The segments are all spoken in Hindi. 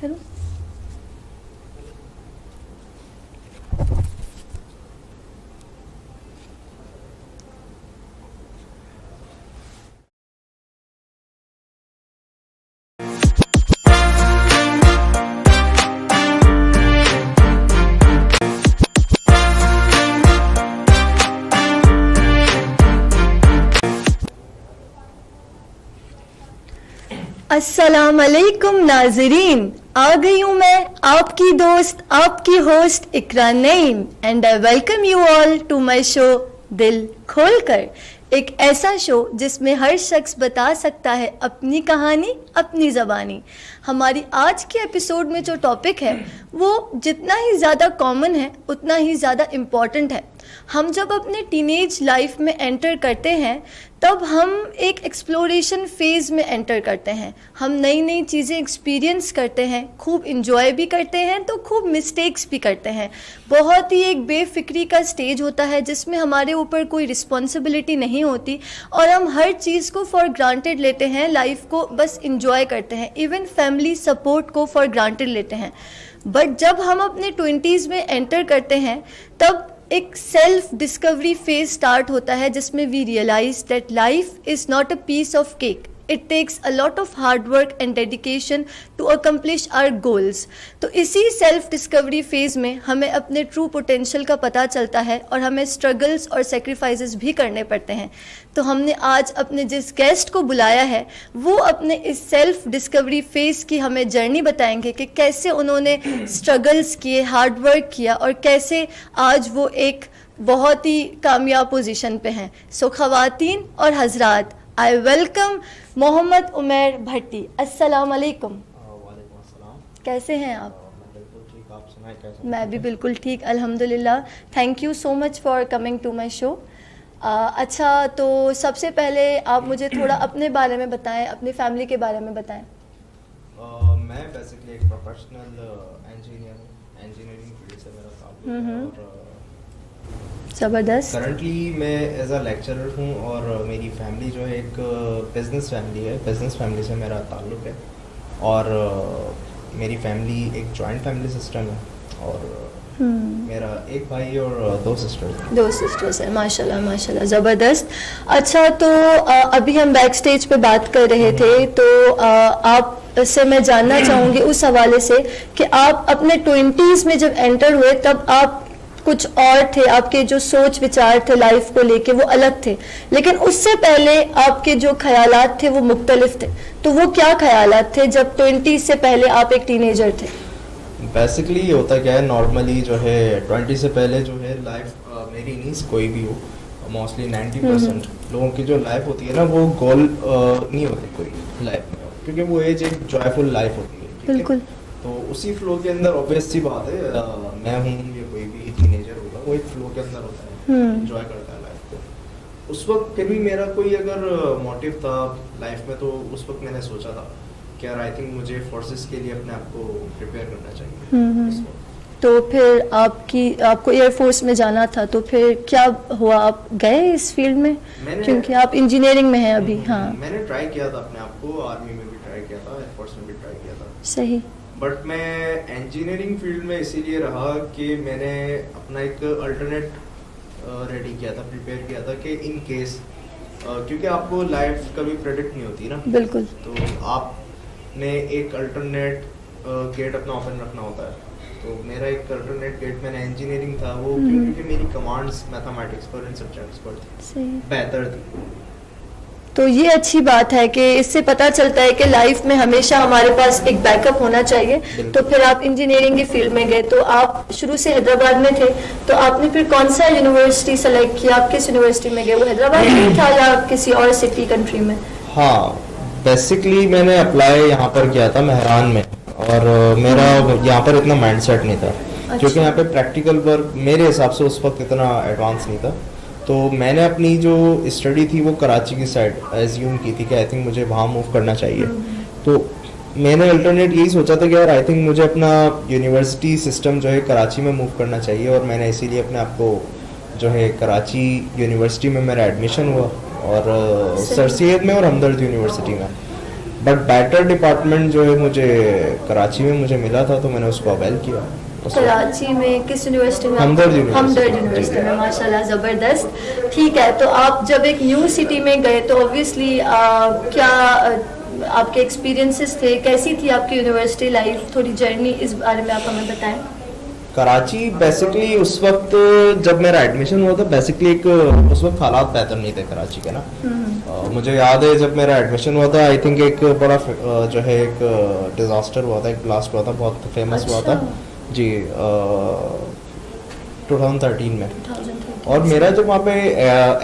करो। अस्सलाम अलैकुम नाज़रीन, आ गई हूँ मैं आपकी दोस्त आपकी host Iqra Naeem and I welcome you all to my show दिल खोलकर। एक ऐसा शो जिसमें हर शख्स बता सकता है अपनी कहानी अपनी ज़बानी। हमारी आज के एपिसोड में जो टॉपिक है वो जितना ही ज़्यादा कॉमन है उतना ही ज़्यादा इम्पॉर्टेंट है। हम जब अपने टीनेज लाइफ में एंटर करते हैं तब हम एक एक्सप्लोरेशन फेज़ में एंटर करते हैं। हम नई नई चीज़ें एक्सपीरियंस करते हैं, खूब इंजॉय भी करते हैं तो खूब मिस्टेक्स भी करते हैं। बहुत ही एक बेफिक्री का स्टेज होता है जिसमें हमारे ऊपर कोई रिस्पॉन्सिबिलिटी नहीं होती और हम हर चीज़ को फॉर ग्रांटेड लेते हैं, लाइफ को बस इंजॉय करते हैं, इवन फैमिली सपोर्ट को फॉर ग्रांटेड लेते हैं। बट जब हम अपने 20s में एंटर करते हैं तब एक सेल्फ डिस्कवरी फेज स्टार्ट होता है जिसमें we realise that life is not a piece of cake, it takes a lot of hard work and dedication to accomplish our goals. तो इसी सेल्फ डिस्कवरी फेज में हमें अपने ट्रू पोटेंशियल का पता चलता है और हमें स्ट्रगल्स और सेक्रीफाइसेस भी करने पड़ते हैं। तो हमने आज अपने जिस गेस्ट को बुलाया है वो अपने इस सेल्फ डिस्कवरी फेज की हमें जर्नी बताएंगे कि कैसे उन्होंने स्ट्रगल्स किए, हार्ड वर्क किया और कैसे आज वो एक बहुत ही कामयाब पोजीशन पे हैं। सो ख़वातीन और हजरात, आई वेलकम मोहम्मद उमैर भट्टी। अस्सलाम वालेकुम। वालेकुम अस्सलाम। कैसे हैं आप? मैं बिल्कुल ठीक, आप सुनाएं कैसे? मैं भी बिल्कुल ठीक, अल्हम्दुलिल्लाह। Thank you so much for coming to my show. अच्छा, तो सबसे पहले आप मुझे थोड़ा अपने बारे में बताएं, अपनी फैमिली के बारे में बताएं। मैं बेसिकली एक प्रोफेशनल इंजीनियर हूँ, इंजीनियरिंग फील्ड से मेरा ताल्लुक है और ज़बरदस्त। करंटली मैं एज अ लेक्चरर हूँ और मेरी फैमिली जो है एक बिज़नेस फैमिली है, बिज़नेस फैमिली से मेरा ताल्लुक है और मेरी फैमिली एक जॉइंट फैमिली सिस्टम है और मेरा एक भाई और दो सिस्टर्स है। माशाल्लाह माशाल्लाह, ज़बरदस्त। अच्छा, तो अभी हम बैक स्टेज पे बात कर रहे थे तो आप से मैं जानना चाहूँगी उस हवाले से कि आप अपने 20s में जब एंटर हुए तब आप कुछ और थे, आपके जो सोच विचार थे लाइफ को लेके वो अलग थे, लेकिन उससे पहले आपके जो ख्यालात थे वो मुख्तलिफ थे। तो वो क्या ख्यालात थे जब 20 से पहले आप एक टीनेजर थे? बेसिकली होता क्या है, नॉर्मली जो है 20 से पहले जो है लाइफ मेरी नहीं, कोई भी हो, मोस्टली 90% लोगों की जो लाइफ होती है ना वो गोल नहीं होती कोई लाइफ में, क्योंकि वो एज एक जॉयफुल लाइफ होती है। बिल्कुल। तो उसी फ्लो के अंदर ऑब्वियस सी बात है, मैं हूँ या कोई भी टीनेजर होगा वो एक फ्लो के अंदर होता है, एंजॉय करता है लाइफ को। उस वक्त फिर भी मेरा कोई अगर मोटिव था लाइफ में तो उस वक्त मैंने सोचा था कि यार आई थिंक मुझे फोर्सेस के लिए अपने आप को प्रिपेयर करना चाहिए। उस वक्त तो फिर आपको एयरफोर्स में जाना था, तो फिर क्या हुआ, आप गए इस फील्ड में? क्योंकि आप इंजीनियरिंग में हैं अभी। हाँ, मैंने ट्राई किया था अपने आप को, आर्मी में भी ट्राई किया था, एयरफोर्स में भी ट्राई किया था। सही। बट मैं इंजीनियरिंग फील्ड में इसीलिए रहा कि मैंने अपना एक अल्टरनेट रेडी किया था, प्रिपेयर किया था कि इन केस, क्योंकि आपको लाइफ कभी प्रेडिक्ट नहीं होती ना। बिल्कुल। तो आपने एक अल्टरनेट गेट अपना ओपन रखना होता है। तो मेरा एक अल्टरनेट गेट मैंने इंजीनियरिंग था वो, क्योंकि मेरी कमांड्स मैथमेटिक्स पर, इन सब्जेक्ट्स पर थी, बेहतर थी। तो ये अच्छी बात है कि इससे पता चलता है कि लाइफ में हमेशा हमारे पास एक बैकअप होना चाहिए। तो फिर आप इंजीनियरिंग की फील्ड में गए, तो आप शुरू से हैदराबाद में थे, तो आपने फिर कौन सा यूनिवर्सिटी सेलेक्ट किया? आप किस यूनिवर्सिटी में गए? वो हैदराबाद में था या किसी और सिटी कंट्री में? हाँ, बेसिकली मैंने अप्लाई यहाँ पर किया था मेहरान में, और मेरा यहाँ पर इतना माइंडसेट नहीं था। अच्छा। क्योंकि यहाँ पे प्रैक्टिकल वर्क मेरे हिसाब से उस वक्त इतना एडवांस नहीं था, तो मैंने अपनी जो स्टडी थी वो कराची की साइड एज्यूम की थी कि आई थिंक मुझे वहाँ मूव करना चाहिए। तो मैंने अल्टरनेट यही सोचा था कि यार आई थिंक मुझे अपना यूनिवर्सिटी सिस्टम जो है कराची में मूव करना चाहिए, और मैंने इसीलिए अपने आप को जो है कराची यूनिवर्सिटी में मेरा एडमिशन हुआ और सर सैयद में और हमदर्द यूनिवर्सिटी में। बट बैटर डिपार्टमेंट जो है मुझे कराची में मुझे मिला था, तो मैंने उसको अवेल किया। कराची में किस यूनिवर्सिटी में? हमदर्द यूनिवर्सिटी में। माशाल्लाह, ज़बरदस्त। ठीक है, तो आप जब एक न्यू सिटी में गए तो ऑब्वियसली क्या आपके एक्सपीरियंसेस थे, कैसी थी आपकी यूनिवर्सिटी लाइफ, थोड़ी जर्नी इस बारे में आप हमें बताएं। कराची बेसिकली उस वक्त जब मेरा एडमिशन हुआ था, बेसिकली एक उस वक्त हालात बेहतर नहीं थे कराची के ना। मुझे याद है जब मेरा एडमिशन हुआ था, आई थिंक एक बड़ा जो है एक डिजास्टर हुआ था, एक ब्लास्ट हुआ था, बहुत फेमस हुआ था जी 2013 में। और मेरा जो वहाँ पे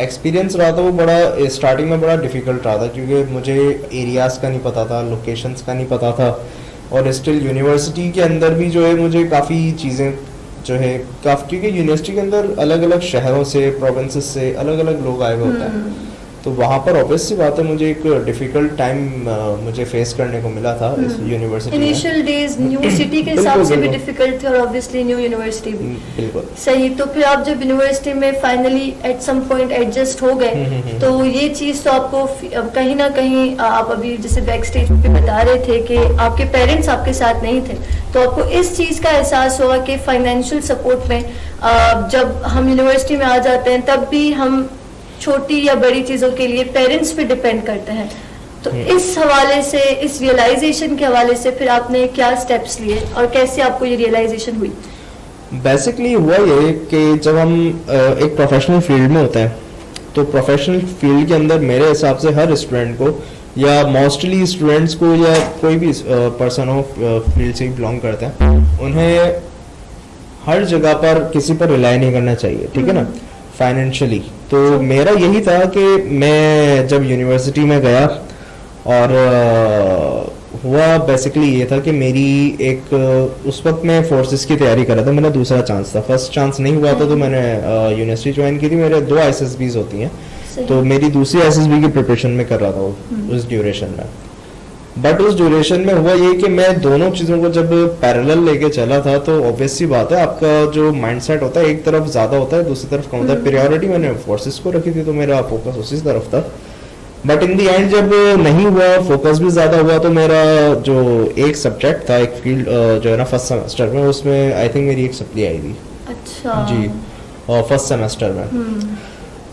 एक्सपीरियंस रहा था वो बड़ा स्टार्टिंग में बड़ा डिफिकल्ट रहा था, क्योंकि मुझे एरियाज़ का नहीं पता था, लोकेशंस का नहीं पता था, और स्टिल यूनिवर्सिटी के अंदर भी जो है मुझे काफ़ी चीज़ें जो है क्योंकि यूनिवर्सिटी के अंदर अलग अलग शहरों से, प्रोविंसेस से अलग अलग लोग आए हुए होते हैं, तो वहाँ पर ऑब्वियस सी बात है मुझे एक डिफिकल्ट टाइम मुझे फेस करने को मिला था इस यूनिवर्सिटी में। इनिशियल डेज न्यू सिटी के हिसाब से भी डिफिकल्ट थे और ऑब्वियसली न्यू यूनिवर्सिटी भी। बिल्कुल सही। तो फिर आप जब यूनिवर्सिटी में finally at some point adjust हो गए, तो ये चीज़ तो आपको कहीं ना कहीं, आप अभी जैसे बैक स्टेज पे बता रहे थे कि आपके पेरेंट्स आपके साथ नहीं थे, तो आपको इस चीज़ का एहसास होगा कि फाइनेंशियल सपोर्ट में जब हम यूनिवर्सिटी में आ जाते हैं तब भी हम छोटी या बड़ी चीजों के लिए पेरेंट्स पे डिपेंड करते हैं। तो इस हवाले से, इस रियलाइजेशन के हवाले से फिर आपने क्या स्टेप्स लिए और कैसे आपको ये रियलाइजेशन हुई? बेसिकली हुआ ये कि जब हम एक प्रोफेशनल फील्ड में होते हैं, तो प्रोफेशनल फील्ड के अंदर मेरे हिसाब से हर स्टूडेंट को या मोस्टली स्टूडेंट्स को या कोई भी पर्सन हो फील्ड से बिलोंग करते हैं, उन्हें हर जगह पर किसी पर रिलाई नहीं करना चाहिए, ठीक है ना, फाइनेंशियली। तो मेरा यही था कि मैं जब यूनिवर्सिटी में गया और हुआ बेसिकली ये था कि मेरी एक उस वक्त मैं फोर्सेस की तैयारी कर रहा था, मेरा दूसरा चांस था, फर्स्ट चांस नहीं हुआ था, तो मैंने यूनिवर्सिटी ज्वाइन की थी। मेरे 2 ISSBs होती हैं, तो मेरी दूसरी ISSB की प्रिपरेशन में कर रहा था उस ड्यूरेशन में। बट उस ड्यूरेशन में हुआ ये कि मैं दोनों चीज़ों को जब पैरेलल लेके चला था, तो ऑब्वियस सी बात है आपका जो माइंडसेट होता है एक तरफ ज़्यादा होता है, दूसरी तरफ कम होता है। प्रायोरिटी मैंने फोर्सेस को रखी थी, तो मेरा फोकस उसी तरफ था। बट इन दी एंड जब नहीं हुआ, फोकस भी ज़्यादा हुआ, तो मेरा जो एक सब्जेक्ट था, एक फील्ड जो है ना फर्स्ट सेमेस्टर में, उसमें आई थिंक मेरी एक सप्ली आई थी। अच्छा जी, और फर्स्ट सेमेस्टर में।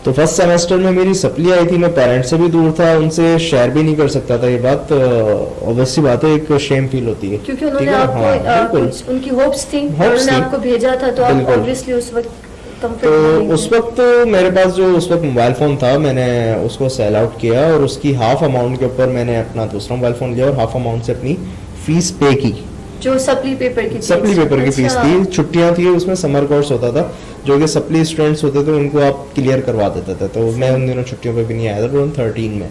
तो फर्स्ट सेमेस्टर में मेरी सप्ली आई थी, मैं पेरेंट्स से भी दूर था, उनसे शेयर भी नहीं कर सकता था ये बात। ऑब्वियस सी बात है, एक शेम फील होती है, क्योंकि उन्होंने आपको उनकी होप्स थी, उन्होंने आपको भेजा था, तो आप ऑब्वियसली उस वक्त तो उस वक्त मेरे पास जो उस वक्त मोबाइल फोन था, मैंने उसको सेल आउट किया और उसकी हाफ अमाउंट के ऊपर मैंने अपना दूसरा मोबाइल फोन लिया और हाफ अमाउंट से अपनी फीस पे की, जो सप्ली पेपर की फीस थी। छुट्टियां थी, उसमें समर कोर्स होता था, जो कि सप्ली स्टूडेंट्स होते थे उनको आप क्लियर करवा देते थे। तो मैं उन दिनों छुट्टियों पे भी नहीं आया था, 2013 में,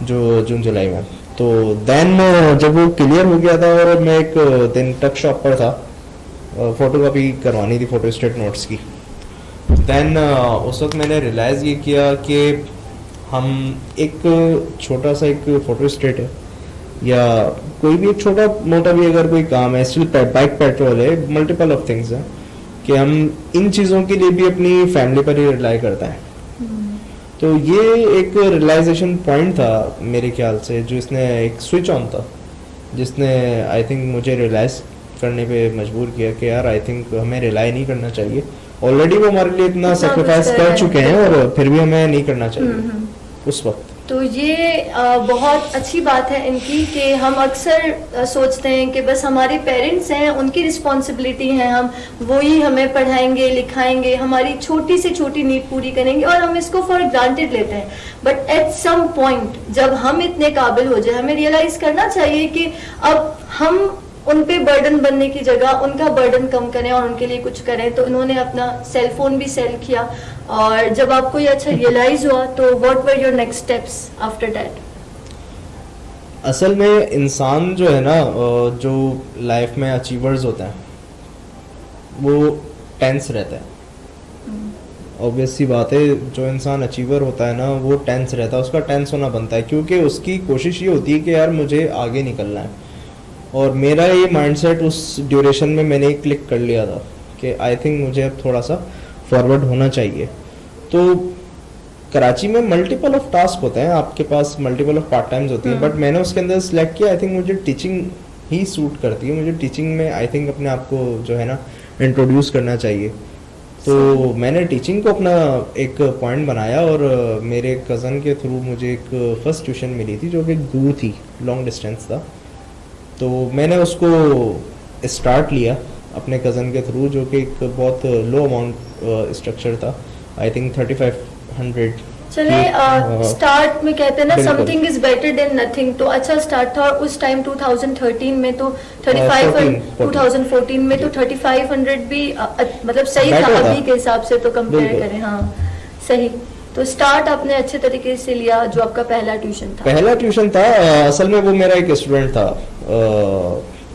जो जून जुलाई में। तो देन जब वो क्लियर हो गया था और मैं एक दिन टक शॉप पर था, फोटोकॉपी करवानी थी फोटो स्टेट नोट्स की। देन उस वक्त मैंने रियलाइज़ ये किया कि हम एक छोटा सा एक फोटो स्टेट है या कोई भी एक छोटा मोटा भी अगर कोई काम है, स्टिल बाइक पेट्रोल है, मल्टीपल ऑफ थिंग्स हैं, कि हम इन चीज़ों के लिए भी अपनी फैमिली पर ही रिलाई करता है। तो ये एक रियलाइजेशन पॉइंट था मेरे ख्याल से, जो इसने एक स्विच ऑन था, जिसने आई थिंक मुझे रियलाइज करने पे मजबूर किया कि यार आई थिंक हमें रिलाई नहीं करना चाहिए। ऑलरेडी वो हमारे लिए इतना सेक्रीफाइस कर चुके हैं और फिर भी हमें नहीं करना चाहिए उस वक्त। तो ये बहुत अच्छी बात है इनकी कि हम अक्सर सोचते हैं कि बस हमारे पेरेंट्स हैं, उनकी रिस्पॉन्सिबिलिटी है, हम वही हमें पढ़ाएंगे लिखाएंगे, हमारी छोटी से छोटी नीड पूरी करेंगे, और हम इसको फॉर ग्रांटेड लेते हैं। बट एट सम पॉइंट जब हम इतने काबिल हो जाए, हमें रियलाइज करना चाहिए कि अब हम उन पे बर्डन बनने की जगह उनका बर्डन कम करें और उनके लिए कुछ करें। तो इन्होंने अपना सेल फोन भी सेल किया, और जब आपको ये अच्छा रियलाइज हुआ तो what were your next steps after that? असल में इंसान जो है ना, जो लाइफ में अचीवर्स होते हैं वो टेंस रहता है। ऑब्वियस सी बात है, जो इंसान अचीवर होता है ना वो टेंस रहता है, उसका टेंस होना बनता है, क्योंकि उसकी कोशिश ये होती है कि यार मुझे आगे निकलना है। और मेरा ये माइंडसेट उस ड्यूरेशन में मैंने क्लिक कर लिया था कि आई थिंक मुझे अब थोड़ा सा फॉरवर्ड होना चाहिए। तो कराची में मल्टीपल ऑफ टास्क होते हैं, आपके पास मल्टीपल ऑफ पार्ट टाइम्स होती हैं, बट मैंने उसके अंदर सिलेक्ट किया, आई थिंक मुझे टीचिंग ही सूट करती है, मुझे टीचिंग में आई थिंक अपने आप को जो है ना इंट्रोड्यूस करना चाहिए। तो मैंने टीचिंग को अपना एक पॉइंट बनाया और मेरे कज़न के थ्रू मुझे एक फर्स्ट ट्यूशन मिली थी जो कि दूर थी, लॉन्ग डिस्टेंस था, तो मैंने उसको स्टार्ट लिया अपने कज़न के थ्रू, जो कि एक बहुत लो अमाउंट स्ट्रक्चर था, आई थिंक 3500। चले स्टार्ट में कहते हैं ना something is better than nothing, तो अच्छा स्टार्ट था। और उस टाइम 2013 में तो 2014 में तो 3500 भी मतलब सही था अभी के हिसाब से तो कंपेयर करें। हाँ सही। तो स्टार्ट आपने अच्छे तरीके से लिया। जो आपका पहला ट्यूशन था असल में वो मेरा एक स्टूडेंट था,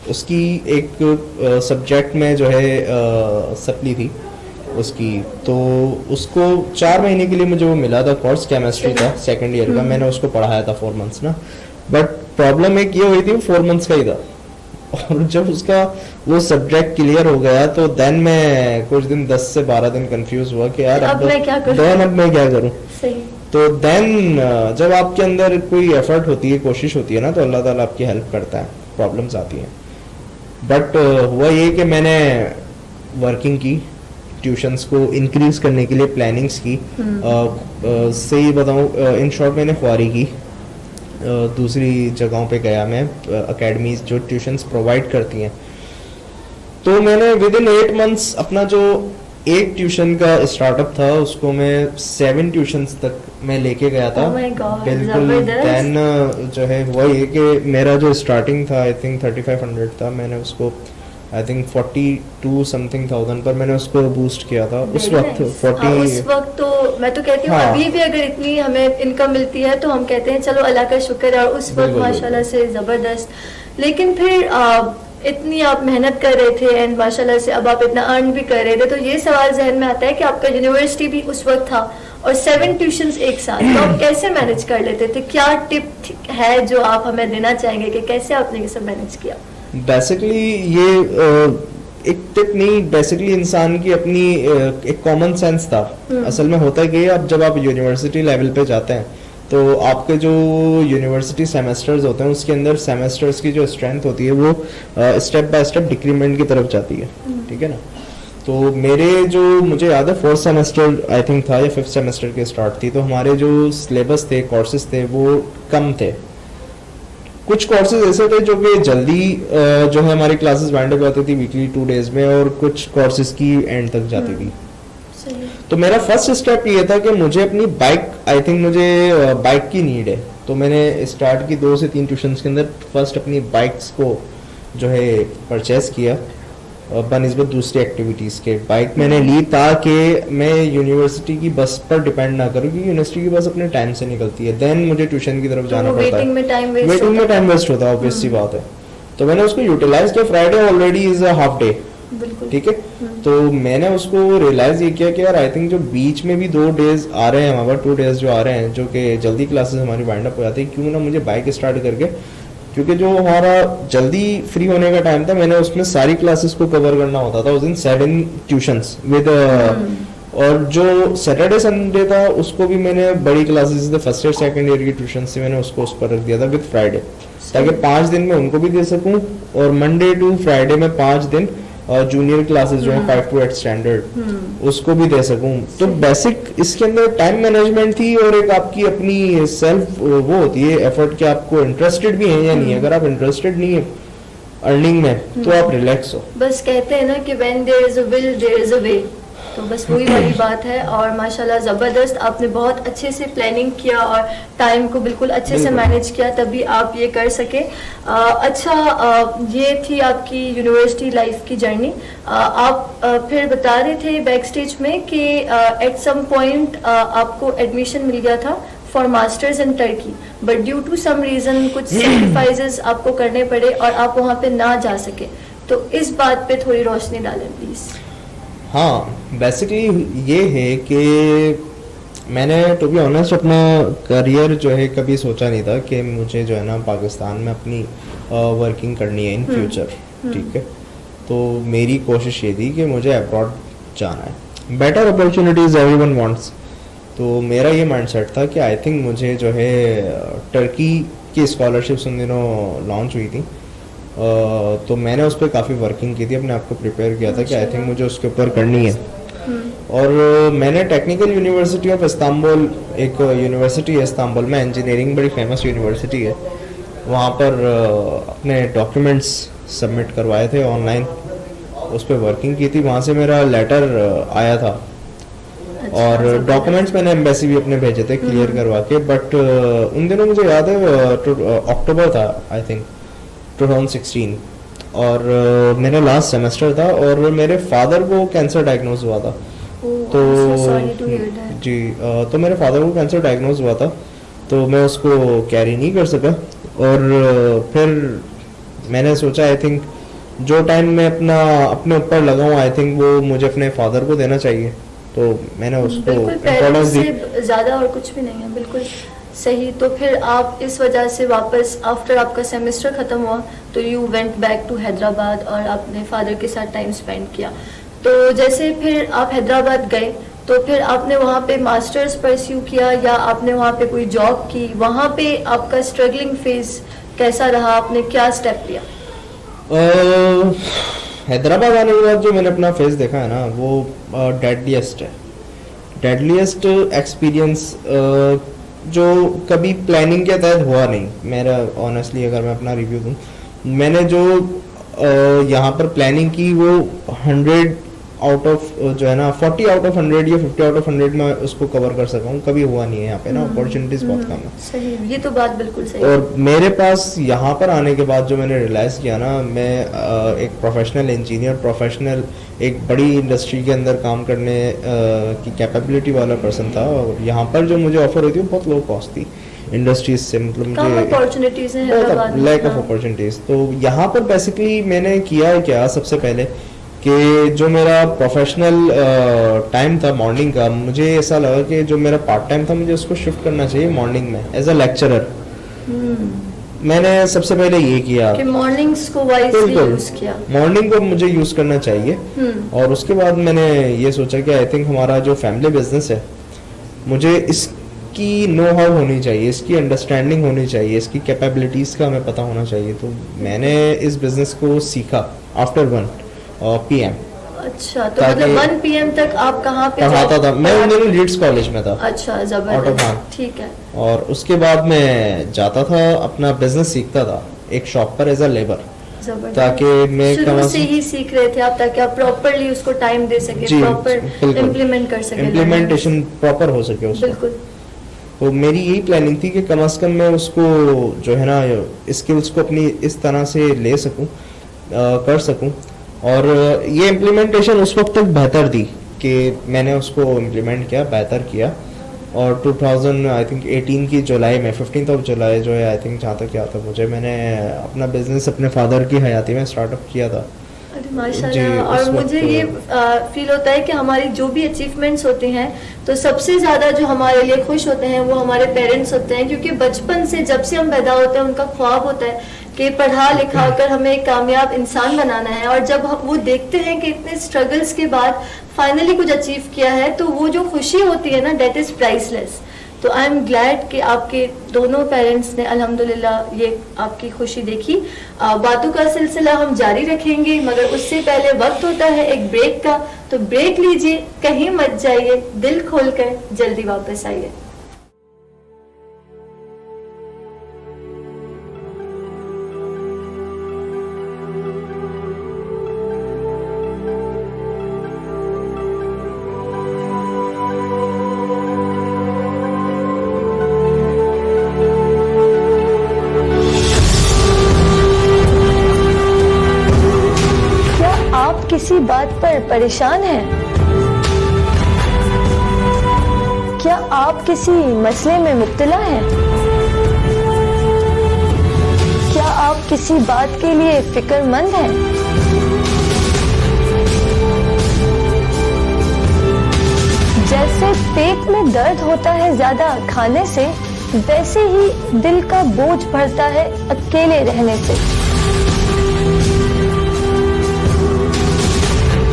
उसकी एक सब्जेक्ट में जो है सप्ली थी उसकी, तो उसको 4 महीने के लिए मुझे वो मिला था कोर्स, केमिस्ट्री का सेकंड ईयर का, मैंने उसको पढ़ाया था 4 मंथ्स ना, बट प्रॉब्लम एक ये हुई थी 4 मंथ्स का ही था, और जब उसका वो सब्जेक्ट क्लियर हो गया तो देन मैं कुछ दिन 10 से 12 दिन कंफ्यूज हुआ कि यार अब मैं क्या करूं। तो देन जब आपके अंदर कोई एफर्ट होती है, कोशिश होती है ना, तो अल्लाह ताला आपकी हेल्प करता है, प्रॉब्लम्स आती हैं। बट हुआ ये कि मैंने वर्किंग की, ट्यूशंस को इंक्रीज करने के लिए प्लानिंग्स की, सही बताऊं इन शॉर्ट मैंने ख्वारी की, दूसरी जगहों पे गया मैं, एकेडमीज जो ट्यूशंस प्रोवाइड करती हैं, तो मैंने विद इन 8 मंथ्स अपना जो एक ट्यूशन का स्टार्टअप था उसको मैं 7 ट्यूशंस तक मैं लेके गया था। बिल्कुल। देन जो है हुआ ये कि मेरा जो स्टार्टिंग था आई थिंक 3500 था, मैंने उसको आई थिंक 42 समथिंग थाउजेंड पर मैंने उसको बूस्ट किया था उस वक्त। 40 उस वक्त तो मैं तो कहती हूँ अभी भी अगर इतनी हमें इनकम मिलती है तो हम कहते हैं चलो अल्लाह का शुक्र है, और उस वक्त माशाल्लाह से जबरदस्त। लेकिन फिर इतनी आप मेहनत कर रहे थे एंड माशाल्लाह से अब आप इतना अर्न भी कर रहे थे, तो ये सवाल जहन में आता है कि आपका यूनिवर्सिटी भी उस वक्त था और 7 ट्यूशंस एक साथ, तो आप कैसे मैनेज कर लेते थे? क्या टिप है जो आप हमें देना चाहेंगे कि कैसे आपने ये सब मैनेज किया? बेसिकली ये एक टिप नहीं, बेसिकली इंसान की अपनी एक कॉमन सेंस था। असल में होता है कि अब जब आप यूनिवर्सिटी लेवल पे जाते हैं तो आपके जो यूनिवर्सिटी सेमेस्टर्स होते हैं उसके अंदर सेमेस्टर्स की जो स्ट्रेंथ होती है वो स्टेप बाय स्टेप डिक्रीमेंट की तरफ जाती है, ठीक है ना। तो मेरे जो मुझे याद है 4th सेमेस्टर आई थिंक था या 5th सेमेस्टर के स्टार्ट थी, तो हमारे जो सिलेबस थे, कोर्सेज थे वो कम थे। कुछ कोर्सेज ऐसे थे जो कि जल्दी जो है हमारी क्लासेस वाइंड अप होती थी वीकली 2 डेज में, और कुछ कोर्सेज की एंड तक जाती थी। तो मेरा फर्स्ट स्टेप ये था कि मुझे अपनी बाइक, आई थिंक मुझे बाइक की नीड है, तो मैंने स्टार्ट की 2 से 3 ट्यूशंस के अंदर फर्स्ट अपनी बाइक्स को जो है परचेज किया बनिस्बत दूसरी एक्टिविटीज़ के। बाइक मैंने ली ताकि मैं यूनिवर्सिटी की बस पर डिपेंड ना करूँ, क्योंकि यूनिवर्सिटी की बस अपने टाइम से निकलती है, देन मुझे ट्यूशन की तरफ जाना पड़ता है, वेटिंग में टाइम वेस्ट होता है, ऑब्वियस सी बात है। तो मैंने उसको यूटिलाइज किया। Friday already is a half day, ठीक है, तो मैंने उसको रियलाइज ये किया कि यार आई थिंक जो बीच में भी 2 डेज आ रहे हैं हमारे 2 डेज जो आ रहे हैं जो कि जल्दी क्लासेस हमारी वाइंड अप हो जाती है, क्यों ना मुझे बाइक स्टार्ट करके, क्योंकि जो हमारा जल्दी फ्री होने का टाइम था मैंने उसमें सारी क्लासेस को कवर करना होता था उस दिन 7 ट्यूशंस विद और जो सैटरडे संडे था उसको भी मैंने बड़ी क्लासेस थे, फर्स्ट ईयर सेकंड ईयर की ट्यूशन से मैंने उसको उस पर रख दिया था विद फ्राइडे, ताकि 5 दिन में उनको भी दे सकूं और मंडे टू फ्राइडे में 5 दिन जूनियर क्लासेस जो है 5 to 8 स्टैंडर्ड उसको भी दे सकूं। तो बेसिक इसके अंदर टाइम मैनेजमेंट थी और एक आपकी अपनी सेल्फ वो होती है एफर्ट कि आपको इंटरेस्टेड भी है या नहीं है। अगर आप इंटरेस्टेड नहीं है अर्निंग में तो आप रिलैक्स हो। बस कहते हैं ना कि when there is a will there is a way, तो बस वही वाली बात है। और माशाल्लाह ज़बरदस्त, आपने बहुत अच्छे से प्लानिंग किया और टाइम को बिल्कुल अच्छे से मैनेज किया, तभी आप ये कर सके। अच्छा, ये थी आपकी यूनिवर्सिटी लाइफ की जर्नी। आप फिर बता रहे थे बैक स्टेज में कि एट सम पॉइंट आपको एडमिशन मिल गया था for masters in Turkey, but due to some reason कुछ सेक्रीफाइसेस आपको करने पड़े और आप वहाँ पे ना जा सके, तो इस बात पे थोड़ी रोशनी डालें प्लीज़। हाँ, बेसिकली ये है कि मैंने टू बी ऑनेस्ट अपना करियर जो है कभी सोचा नहीं था कि मुझे जो है ना पाकिस्तान में अपनी वर्किंग करनी है इन फ्यूचर, ठीक है। तो मेरी कोशिश ये थी कि मुझे अब्रॉड जाना है, बेटर अपॉर्चुनिटीज एवरीवन वांट्स, तो मेरा ये माइंडसेट था कि आई थिंक मुझे जो है टर्की की स्कॉलरशिप्स उन दिनों लॉन्च हुई थी, तो मैंने उस पर काफ़ी वर्किंग की थी, अपने आप को प्रिपेयर किया था कि आई थिंक मुझे उसके ऊपर करनी है। और मैंने टेक्निकल यूनिवर्सिटी ऑफ इस्तांबुल, एक यूनिवर्सिटी है इस्तांबुल में, इंजीनियरिंग बड़ी फेमस यूनिवर्सिटी है, वहाँ पर अपने डॉक्यूमेंट्स सबमिट करवाए थे ऑनलाइन, उस पर वर्किंग की थी। वहाँ से मेरा लेटर आया था और डॉक्यूमेंट्स मैंने एम्बेसी भी अपने भेजे थे क्लियर करवा के। बट उन दिनों मुझे याद है अक्टूबर था आई थिंक 2016, और मेरा लास्ट सेमेस्टर था और मेरे फादर को कैंसर डायग्नोज हुआ था। तो जी तो मेरे फादर को कैंसर डायग्नोज हुआ था, तो मैं उसको कैरी नहीं कर सका। और फिर मैंने सोचा आई थिंक जो टाइम मैं अपने ऊपर लगाऊं, आई थिंक वो मुझे अपने फादर को देना चाहिए, तो मैंने उसको इम्पोर्टेंस दी। ज़्यादा और कुछ भी नहीं है, बिल्कुल सही। तो फिर आप इस वजह से वापस आफ्टर आपका सेमेस्टर ख़त्म हुआ तो you went back to Hyderabad और आपने फादर के साथ टाइम स्पेंड किया। तो जैसे फिर आप हैदराबाद गए तो फिर आपने वहाँ पे मास्टर्स परस्यू किया या आपने वहाँ पे कोई जॉब की? वहाँ पे आपका स्ट्रगलिंग फेज कैसा रहा, आपने क्या स्टेप लिया? हैदराबाद आने के बाद जो मैंने अपना फेस देखा है ना, वो डेडलीस्ट है, डेडलीस्ट एक्सपीरियंस जो कभी प्लानिंग के तहत हुआ नहीं मेरा। ऑनेस्टली अगर मैं अपना रिव्यू दूं, मैंने जो यहाँ पर प्लानिंग की वो 100 आउट ऑफ जो है ना 40 आउट ऑफ 100 या 50 आउट ऑफ 100 में उसको कवर कर सका हूँ, कभी हुआ नहीं है यहाँ पे ना, अपॉर्चुनिटीज बहुत कम है। सही, ये तो बात बिल्कुल सही। और मेरे पास यहाँ पर आने के बाद जो मैंने रियलाइज किया ना, मैं एक प्रोफेशनल इंजीनियर, प्रोफेशनल एक बड़ी इंडस्ट्री के अंदर काम करने की कैपेबिलिटी वाला पर्सन था, और यहाँ पर जो मुझे ऑफर हुई थी वो बहुत लो कॉस्ट थी इंडस्ट्रीज से, मतलब मुझे अपॉर्चुनिटीज हैं हैदराबाद में, लैक ऑफ अपॉर्चुनिटीज। तो यहाँ पर बेसिकली मैंने किया क्या, सबसे पहले कि जो मेरा प्रोफेशनल टाइम था मॉर्निंग का, मुझे ऐसा लगा कि जो मेरा पार्ट टाइम था मुझे उसको शिफ्ट करना चाहिए मॉर्निंग में एज अ लेक्चरर। मैंने सबसे पहले ये किया कि मॉर्निंग्स को वाइजली यूज किया, मॉर्निंग को मुझे यूज करना चाहिए। और उसके बाद मैंने ये सोचा कि आई थिंक हमारा जो फैमिली बिजनेस है, मुझे इसकी नो हाउ होनी चाहिए, इसकी अंडरस्टैंडिंग होनी चाहिए, इसकी कैपेबिलिटीज का हमें पता होना चाहिए। तो मैंने इस बिजनेस को सीखा आफ्टर 1 PM। अच्छा, तो मतलब 1 PM तक आप कहाँ पे पढ़ाता था? मैं उन दिनों लीड्स कॉलेज में था। अच्छा, जबरदस्त, ठीक है। और उसके बाद मैं जाता था, अपना बिजनेस सीखता था एक शॉप पर एज अ लेबर, ताकि मैं शुरू से ही सीख रहे थे आप, ताकि आप प्रॉपरली उसको टाइम दे सके, प्रॉपर इम्प्लीमेंट कर सके, इम्प्लीमेंटेशन प्रॉपर हो सके उसको। बिल्कुल। तो मेरी यही प्लानिंग थी कि कम से कम मैं उसको जो है ना स्किल्स को अपनी इस तरह से ले सकूं, कर सकूं। और ये इम्प्लीमेंटेशन उस वक्त तक बेहतर थी कि मैंने उसको इम्प्लीमेंट किया, बेहतर किया। और 2018 की जुलाई में 15th ऑफ जुलाई जो है आई थिंक, जहाँ तक याद था मुझे, मैंने अपना बिजनेस अपने फादर की हयाती में स्टार्टअप किया था। अरे माशाल्लाह। और मुझे ये फील होता है कि हमारी जो भी अचीवमेंट्स होती हैं, तो सबसे ज़्यादा जो हमारे लिए खुश होते हैं वो हमारे पेरेंट्स होते हैं, क्योंकि बचपन से जब से हम पैदा होते हैं उनका ख्वाब होता है कि पढ़ा लिखा कर हमें एक कामयाब इंसान बनाना है। और जब वो देखते हैं कि इतने स्ट्रगल्स के बाद फाइनली कुछ अचीव किया है, तो वो जो खुशी होती है ना, डेट इज़ प्राइसलेस। तो आई एम ग्लैड कि आपके दोनों पेरेंट्स ने अल्हम्दुलिल्लाह ये आपकी खुशी देखी। बातों का सिलसिला हम जारी रखेंगे, मगर उससे पहले वक्त होता है एक ब्रेक का, तो ब्रेक लीजिए, कहीं मत जाइए, दिल खोलकर जल्दी वापस आइए। किसी बात पर परेशान हैं? क्या आप किसी मसले में मुब्तला हैं? क्या आप किसी बात के लिए फिक्रमंद हैं? जैसे पेट में दर्द होता है ज्यादा खाने से, वैसे ही दिल का बोझ बढ़ता है अकेले रहने से।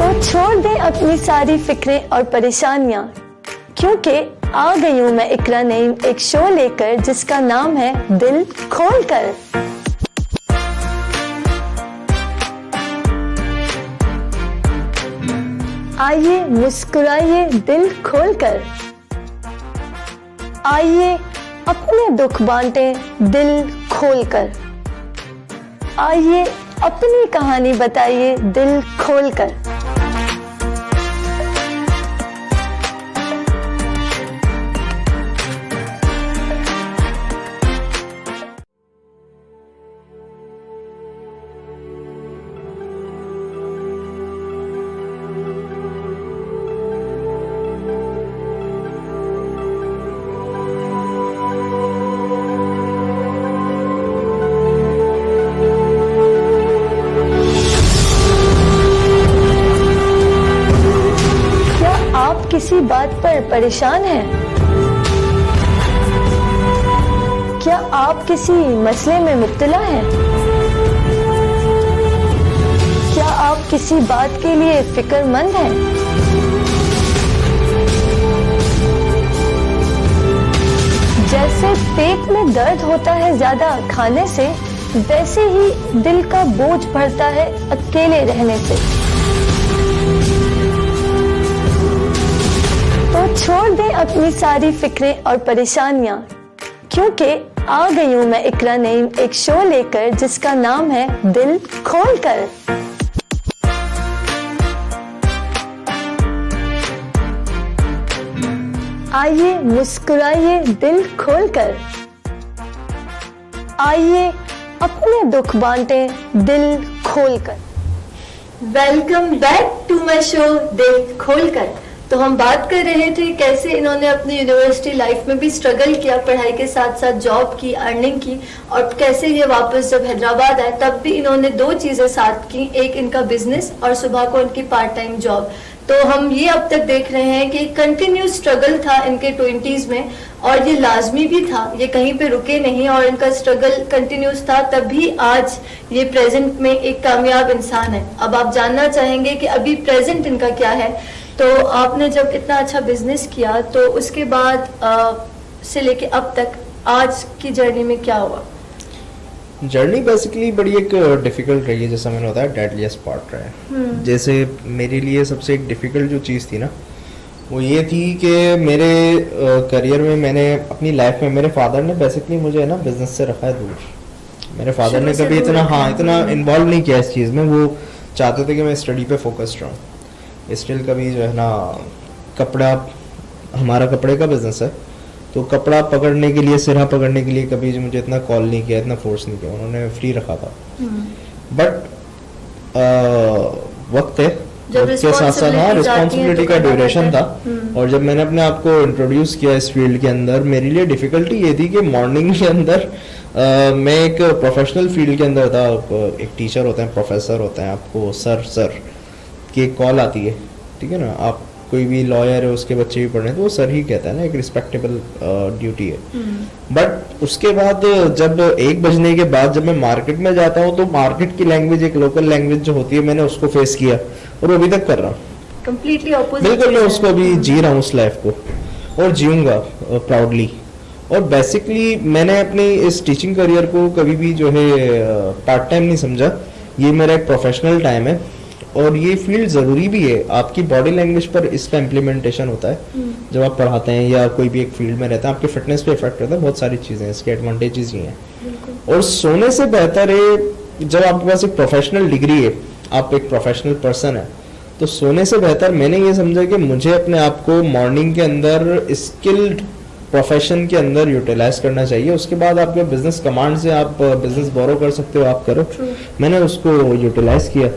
तो छोड़ दें अपनी सारी फिक्रें और परेशानियां, क्योंकि आ गई हूँ मैं इकरा नईम एक शो लेकर जिसका नाम है दिल खोल कर। आइए मुस्कुराइए दिल खोल कर, आइए अपने दुख बांटें दिल खोल कर, आइए अपनी कहानी बताइए दिल खोल कर। किसी बात पर परेशान हैं? क्या आप किसी मसले में मुब्तला हैं? क्या आप किसी बात के लिए फिक्रमंद हैं? जैसे पेट में दर्द होता है ज्यादा खाने से, वैसे ही दिल का बोझ बढ़ता है अकेले रहने से। तो छोड़ दें अपनी सारी फिक्रें और परेशानियां, क्योंकि आ गई हूं मैं इकरा नईम एक शो लेकर जिसका नाम है दिल खोल कर। आइए मुस्कुराइए दिल खोल कर, आइए अपने दुख बांटें दिल खोल कर। Welcome back to my show दिल खोल कर। तो हम बात कर रहे थे कैसे इन्होंने अपनी यूनिवर्सिटी लाइफ में भी स्ट्रगल किया, पढ़ाई के साथ साथ जॉब की, अर्निंग की, और कैसे ये वापस जब हैदराबाद आए तब भी इन्होंने दो चीजें साथ की, एक इनका बिजनेस और सुबह को इनकी पार्ट टाइम जॉब। तो हम ये अब तक देख रहे हैं कि कंटिन्यूस स्ट्रगल था इनके 20s में, और ये लाजमी भी था, ये कहीं पे रुके नहीं और इनका स्ट्रगल कंटिन्यूस था, तभी आज ये प्रेजेंट में एक कामयाब इंसान है। अब आप जानना चाहेंगे कि अभी प्रेजेंट इनका क्या है। तो आपने जब इतना अच्छा बिजनेस किया तो उसके बाद से लेके अब तक आज की जर्नी में क्या हुआ? जर्नी बेसिकली बड़ी एक डिफिकल्ट रही है, जैसा मैंने बताया डेडलीस्ट पार्ट रहा है। जैसे मेरे लिए सबसे एक डिफिकल्ट जो चीज़ थी ना, वो ये थी कि मेरे करियर में मैंने अपनी लाइफ में, मेरे फादर ने बेसिकली मुझे ना बिजनेस से रखा है दूर। मेरे फादर ने कभी इतना इन्वॉल्व नहीं किया इस चीज़ में। वो चाहते थे कि मैं स्टडी पे फोकस्ड रहूँ। स्टिल कभी जो है ना, कपड़ा, हमारा कपड़े का बिजनेस है, तो कपड़ा पकड़ने के लिए, सिरा पकड़ने के लिए कभी मुझे इतना कॉल नहीं किया, इतना फोर्स नहीं किया, उन्होंने फ्री रखा था। बट वक्त है, वक्त के साथ साथ हाँ रिस्पॉन्सिबिलिटी का ड्यूरेशन था। और जब मैंने अपने आप को इंट्रोड्यूस किया इस फील्ड के अंदर, मेरे लिए डिफिकल्टी ये थी कि मॉर्निंग के अंदर मैं एक प्रोफेशनल फील्ड के अंदर था। एक टीचर होते हैं, प्रोफेसर होते हैं, आपको सर की एक कॉल आती है, ठीक है ना, आप कोई भी लॉयर है उसके बच्चे भी पढ़ रहे हैं तो वो सर ही कहता है ना, एक रिस्पेक्टेबल ड्यूटी है। बट उसके बाद जब 1 बजने के बाद जब मैं मार्केट में जाता हूँ तो मार्केट की लैंग्वेज, एक लोकल लैंग्वेज जो होती है, मैंने उसको फेस किया और अभी तक कर रहा हूँ। Completely opposite. बिल्कुल, मैं उसको अभी जी रहा हूँ उस लाइफ को, और जीऊंगा प्राउडली। और बेसिकली मैंने अपनी इस टीचिंग करियर को कभी भी जो है पार्ट टाइम नहीं समझा। ये मेरा एक प्रोफेशनल टाइम है और ये फील्ड ज़रूरी भी है। आपकी बॉडी लैंग्वेज पर इसका इम्प्लीमेंटेशन होता है जब आप पढ़ाते हैं या कोई भी एक फील्ड में रहते हैं, आपके फिटनेस पे इफेक्ट होता है। बहुत सारी चीज़ें, इसके एडवांटेजेस ही हैं। और सोने से बेहतर है जब आपके पास एक प्रोफेशनल डिग्री है, आप एक प्रोफेशनल पर्सन है, तो सोने से बेहतर मैंने ये समझा कि मुझे अपने आप को मॉर्निंग के अंदर स्किल्ड प्रोफेशन के अंदर यूटिलाइज करना चाहिए। उसके बाद आपके बिजनेस कमांड से आप बिजनेस बोरो कर सकते हो, आप करो। मैंने उसको यूटिलाइज किया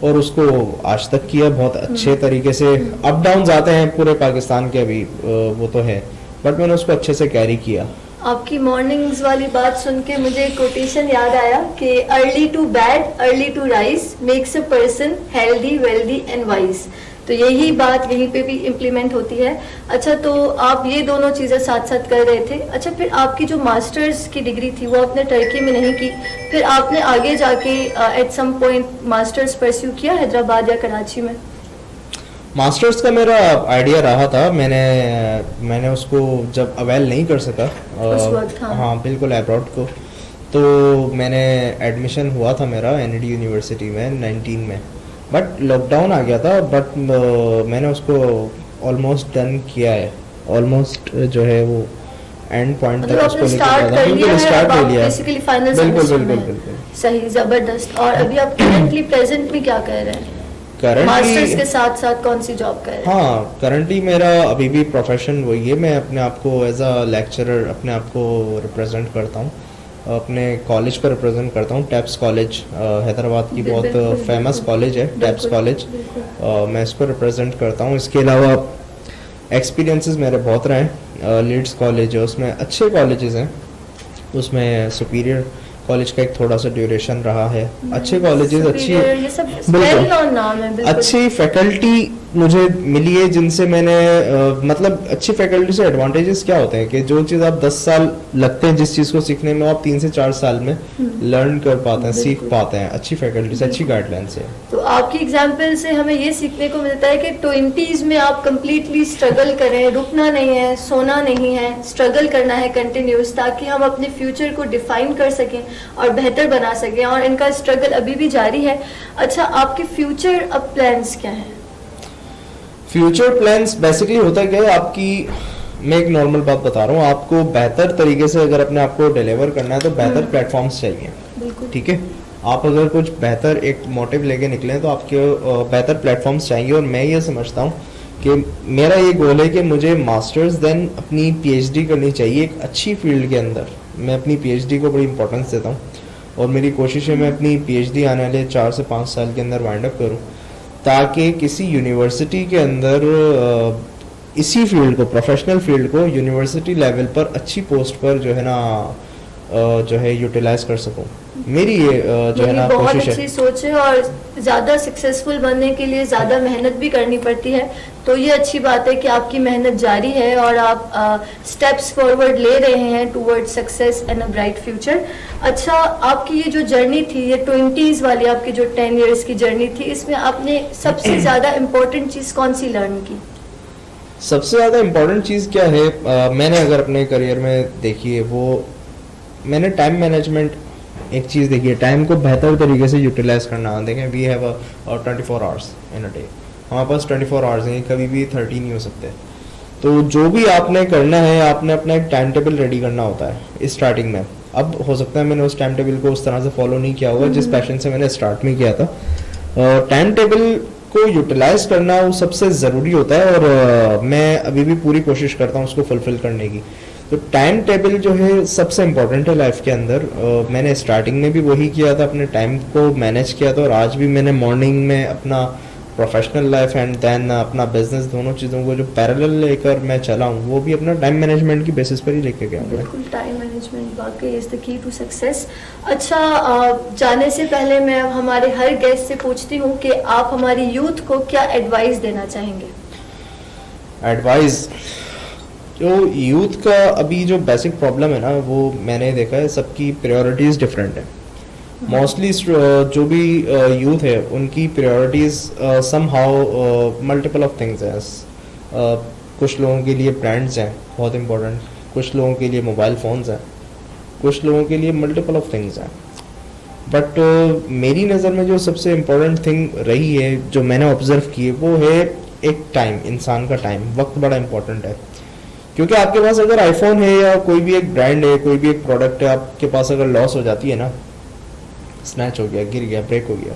और उसको आज तक किया बहुत अच्छे तरीके से। अप डाउन आते हैं पूरे पाकिस्तान के, अभी वो तो है, बट मैंने उसको अच्छे से कैरी किया। आपकी मॉर्निंग्स वाली बात सुन के मुझे एक कोटेशन याद आया कि early to bed, early to rise makes a person healthy, wealthy and wise. तो यही बात यहीं पे भी इम्प्लीमेंट होती है। अच्छा, तो आप ये दोनों चीज़ें साथ साथ कर रहे थे। अच्छा, फिर आपकी जो मास्टर्स की डिग्री थी वो आपने टर्की में नहीं की, फिर आपने आगे जाके at some point masters pursue किया हैदराबाद या कराची में? मास्टर्स का मेरा आइडिया रहा था, मैंने उसको जब अवेल नहीं कर सका उस वक्त, हाँ बिल्कुल अब्रॉड को, तो मैंने एडमिशन हुआ था मेरा एनडी यूनिवर्सिटी में 19 में, बट लॉकडाउन आ गया था, बट मैंने उसको ऑलमोस्ट डन किया है, ऑलमोस्ट जो है वो एंड पॉइंट तक उसको लेकर गया था, बिल्कुल स्टार्ट कर लिया बेसिकली फाइनल बिल्कुल सेमेस्टर बिल्कुल में। बिल्कुल सही, जबरदस्त। और अभी आप करंटली प्रेजेंट में क्या कर रहे हैं? मास्टर्स के साथ साथ कौन सी जॉब कर रहे हैं? हाँ, करंटली मेरा अभी भी प्रोफेशन वही है, मैं अपने आप को एज अ लेक्चरर अपने आप को रिप्रेजेंट करता हूँ, अपने कॉलेज को रिप्रेजेंट करता हूँ। टैप्स कॉलेज हैदराबाद की बहुत फेमस कॉलेज है, टैप्स कॉलेज, मैं इसको रिप्रेजेंट करता हूँ। इसके अलावा एक्सपीरियंसेस मेरे बहुत रहे हैं, लीड्स कॉलेज है, उसमें अच्छे कॉलेजेस हैं, उसमें सुपीरियर कॉलेज का एक थोड़ा सा ड्यूरेशन रहा है, अच्छे कॉलेजेस, अच्छी बिल्कुल अच्छी फैकल्टी मुझे मिली है, जिनसे मैंने मतलब अच्छी फैकल्टी से एडवांटेजेस क्या होते हैं कि जो चीज़ आप 10 साल लगते हैं जिस चीज़ को सीखने में, आप 3 से 4 साल में लर्न कर पाते हैं, सीख पाते हैं, अच्छी फैकल्टी से, अच्छी गाइडलाइन से। तो आपकी एग्जाम्पल से हमें ये सीखने को मिलता है कि 20s में आप कंप्लीटली स्ट्रगल करें, रुकना नहीं है, सोना नहीं है, स्ट्रगल करना है कंटिन्यूस, ताकि हम अपने फ्यूचर को डिफाइन कर सकें और बेहतर बना सकें, और इनका स्ट्रगल अभी भी जारी है। अच्छा, आपके फ्यूचर अब प्लान्स क्या हैं? फ्यूचर प्लान्स बेसिकली होता क्या है, आपकी मैं एक नॉर्मल बात बता रहा हूँ, आपको बेहतर तरीके से अगर अपने आप को डिलीवर करना है तो बेहतर प्लेटफॉर्म्स चाहिए, ठीक है। आप अगर कुछ बेहतर एक मोटिव लेके निकले तो आपके बेहतर प्लेटफॉर्म्स चाहिए, और मैं ये समझता हूँ कि मेरा ये गोल है कि मुझे मास्टर्स देन अपनी पीएचडी करनी चाहिए एक अच्छी फील्ड के अंदर। मैं अपनी पीएचडी को बड़ी इंपॉर्टेंस देता हूँ, और मेरी कोशिश है मैं अपनी पीएचडी आने वाले 4 से 5 साल के अंदर वाइंड अप करूँ, ताकि किसी यूनिवर्सिटी के अंदर इसी फील्ड को, प्रोफेशनल फील्ड को यूनिवर्सिटी लेवल पर अच्छी पोस्ट पर जो है ना जो है यूटिलाइज कर सकूं। मेरी ये जो है ना बहुत कोशिश अच्छी सोच है, और ज़्यादा सक्सेसफुल बनने के लिए ज़्यादा मेहनत भी करनी पड़ती है, तो ये अच्छी बात है कि आपकी मेहनत जारी है और आप स्टेप्स फॉरवर्ड ले रहे हैं toward success and a bright future. अच्छा, आपकी ये जो जर्नी थी, ये 20s वाली आपकी जो 10 इयर्स की जर्नी थी, इसमें आपने सबसे ज़्यादा इम्पोर्टेंट चीज़ कौन सी लर्न की? सबसे ज़्यादा इम्पोर्टेंट चीज़ क्या है, मैंने अगर अपने करियर में देखी है, वो मैंने टाइम मैनेजमेंट एक चीज़ देखी है, टाइम को बेहतर तरीके से यूटिलाइज करना। देखें, we have 24 hours in a day, हमारे पास 24 आवर्स हैं, कभी भी 30 नहीं हो सकते। तो जो भी आपने करना है, आपने अपना एक टाइम टेबल रेडी करना होता है स्टार्टिंग में। अब हो सकता है मैंने उस टाइम टेबल को उस तरह से फॉलो नहीं किया होगा जिस पैशन से मैंने स्टार्ट में किया था। टाइम टेबल को यूटिलाइज करना वो सबसे ज़रूरी होता है, और मैं अभी भी पूरी कोशिश करता हूँ उसको फुलफिल करने की। तो टाइम टेबल जो है सबसे इम्पोर्टेंट है लाइफ के अंदर। मैंने स्टार्टिंग में भी वही किया था, अपने टाइम को मैनेज किया था, और आज भी मैंने मॉर्निंग में अपना प्रोफेशनल लाइफ एंड देन अपना बिजनेस, दोनों चीज़ों को जो पैरेलल लेकर मैं चला हूँ, वो भी अपना टाइम मैनेजमेंट की बेसिस पर ही लेके गया हूँ। बिल्कुल, टाइम मैनेजमेंट वाकई is the key to success. अच्छा, जाने से पहले मैं हमारे हर गेस्ट से पूछती हूँ कि आप हमारी यूथ को क्या एडवाइस देना चाहेंगे? एडवाइस, जो यूथ का अभी जो बेसिक प्रॉब्लम है ना, वो मैंने देखा है सबकी प्रायोरिटीज़ डिफरेंट है। मोस्टली जो भी यूथ है उनकी priorities somehow multiple of things हैं। कुछ लोगों के लिए ब्रांड्स हैं बहुत इंपॉर्टेंट, कुछ लोगों के लिए मोबाइल फ़ोन्स हैं, कुछ लोगों के लिए मल्टीपल ऑफ थिंग्स हैं। बट मेरी नज़र में जो सबसे इम्पोर्टेंट थिंग रही है, जो मैंने ऑब्जर्व की है, वो है एक टाइम, इंसान का टाइम, वक्त बड़ा इंपॉर्टेंट है। क्योंकि आपके पास अगर आईफोन है या कोई भी एक ब्रांड है, कोई भी एक प्रोडक्ट है, आपके पास अगर लॉस हो जाती है ना, स्नैच हो गया, गिर गया, ब्रेक हो गया,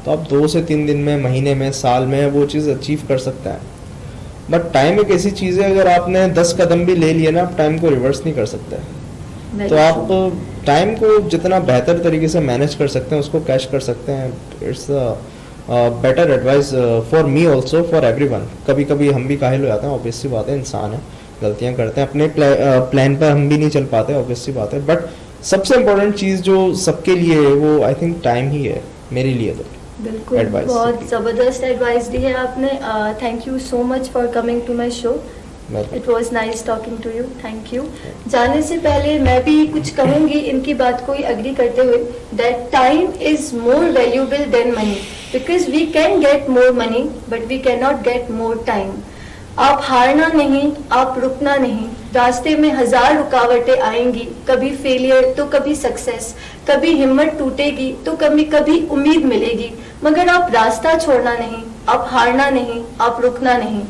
तो आप 2 से 3 दिन में, महीने में, साल में वो चीज़ अचीव कर सकता है। बट टाइम एक ऐसी चीज़ है, अगर आपने 10 कदम भी ले लिया ना, आप टाइम को रिवर्स नहीं कर सकते। तो आप टाइम को जितना बेहतर तरीके से मैनेज कर सकते हैं, उसको कैश कर सकते हैं। It's better advice for me also, for everyone. कभी कभी हम भी काहिल हो जाते हैं, ऑब्वियस सी बात है, इंसान है, गलतियां करते हैं, अपने प्लान पर हम भी नहीं चल पाते, ऑब्वियस सी बात है। बट सबसे इम्पोर्टेंट चीज़ जो सबके लिए है, वो आई थिंक टाइम ही है, मेरे लिए तो। बिल्कुल, बहुत ज़बरदस्त एडवाइस दी है आपने। Thank you so much for coming to my show. It was nice talking to you, thank you. जाने से पहले मैं भी कुछ कहूँगी इनकी बात को ही अग्री करते हुए, that time is more valuable than money. Because we can get more money but we can not get more time. आप हारना नहीं, आप रुकना नहीं। रास्ते में 1000 रुकावटें आएंगी, कभी फेलियर तो कभी सक्सेस, कभी हिम्मत टूटेगी तो कभी कभी उम्मीद मिलेगी, मगर आप रास्ता छोड़ना नहीं, आप हारना नहीं, आप रुकना नहीं।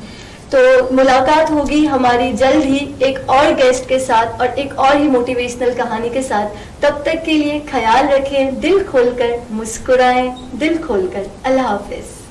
तो मुलाकात होगी हमारी जल्द ही एक और गेस्ट के साथ और एक और ही मोटिवेशनल कहानी के साथ। तब तक के लिए ख्याल रखें, दिल खोलकर मुस्कुराएं, दिल खोलकर। अल्लाह हाफिज।